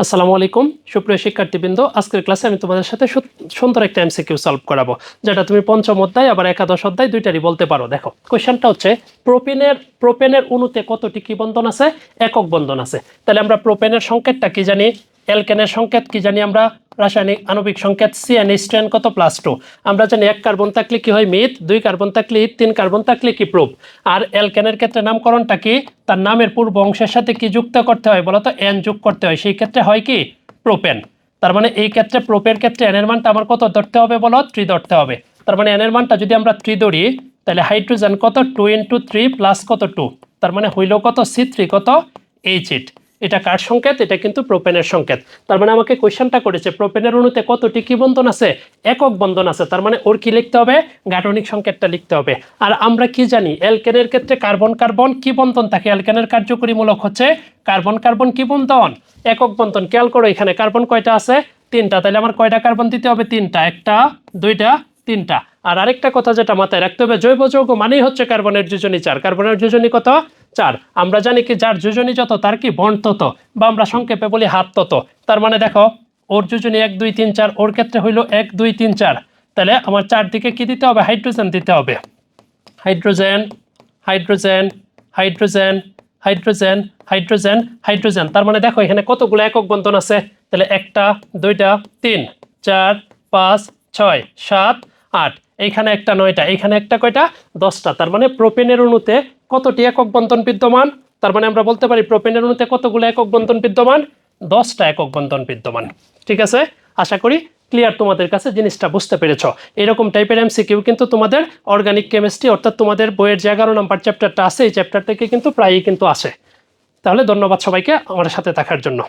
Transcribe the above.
আসসালামু আলাইকুম সুপ্রিয় শিক্ষার্থীবৃন্দ, আজকের ক্লাসে আমি তোমাদের সাথে সুন্দর একটা এমসিকিউ সলভ করাবো, যেটা তুমি পঞ্চম অধ্যায় আবার একাদশ অধ্যায় দুইটারই বলতে পারো। দেখো, কোশ্চেনটা হচ্ছে প্রোপেনের অণুতে কতটি কি বন্ধন আছে? একক বন্ধন আছে। তাহলে আমরা প্রোপেনের সংকেতটা কি জানি, অ্যালকেনের সংকেত কি জানি, আমরা রাসায়নিক আণবিক সংকেত CN কত +2। আমরা জানি 1 কার্বন থাকলে কি হয় মিথ, 2 কার্বন থাকলে ইথ, 3 কার্বন থাকলে কি প্রোপ। আর অ্যালকেনের ক্ষেত্রে নামকরণটা কি, তার নামের পূর্ব অংশের সাথে কি যুক্ত করতে হয় বলো তো? এন যোগ করতে হয়, সেই ক্ষেত্রে হয় কি প্রোপেন। তার মানে এই ক্ষেত্রে প্রোপের ক্ষেত্রে এন এর মানটা আমার কত ধরতে হবে বলো? 3 ধরতে হবে। তার মানে এন এর মানটা যদি আমরা 3 ধরি, তাহলে হাইড্রোজেন কত 2 × 3 প্লাস কত 2, তার মানে হইল কত C3 কত H8। এটা কার সংকেত? এটা কিন্তু প্রোপেনের সংকেত। তার মানে আমাকে কোশ্চেনটা করেছে প্রোপেনের অণুতে কতটি কি বন্ধন আছে? একক বন্ধন আছে। তার মানে ওর কি লিখতে হবে? গাঠনিক সংকেতটা লিখতে হবে। আর আমরা কি জানি অ্যালকেনের ক্ষেত্রে কার্বন কার্বন কি বন্ধন থাকে? অ্যালকেনের কার্যকরী মূলক হচ্ছে কার্বন কার্বন কি বন্ধন? একক বন্ধন। খেয়াল করো এখানে কার্বন কয়টা আছে? 3টা। তাহলে আমার কয়টা কার্বন দিতে হবে? 3টা। 1টা 2টা 3টা। আর আরেকটা কথা যেটা মাথায় রাখতে হবে, জৈব যৌগ মানেই হচ্ছে কার্বনের যোজনী 4। কার্বনের যোজনী কত? 4। আমরা জানি কি যার যোজনী যত তার কি বন্ড তত, বা আমরা সংক্ষেপে বলি হাত তত। তার মানে দেখো ওর যোজনী 1 2 3 4, ওর ক্ষেত্রে হইল 1 2 3 4। তাহলে আমার চারদিকে কি দিতে হবে? হাইড্রোজেন দিতে হবে। Hydrogen hydrogen hydrogen hydrogen hydrogen hydrogen. তার মানে দেখো এখানে কতগুলো একক বন্ধন আছে? তাহলে 1টা 2টা 3 4 5 6 7 8, এইখানে একটা 9টা, এইখানে একটা কয়টা? 10টা। তার মানে প্রোপেনের অণুতে কতটি একক বন্ধন বিদ্যমান? তার মানে আমরা বলতে পারি প্রোপেনের অণুতে কতগুলো একক বন্ধন বিদ্যমান? 10টা একক বন্ধন বিদ্যমান। ঠিক আছে, আশা করি ক্লিয়ার তোমাদের কাছে, জিনিসটা বুঝতে পেরেছ। এরকম টাইপের এমসিকিউ কিন্তু তোমাদের অর্গানিক কেমিস্ট্রি অর্থাৎ তোমাদের বইয়ের যে 11 নম্বর চ্যাপ্টারটা আছে এই চ্যাপ্টার থেকে কিন্তু প্রায়ই কিন্তু আসে। তাহলে ধন্যবাদ সবাইকে আমার সাথে থাকার জন্য।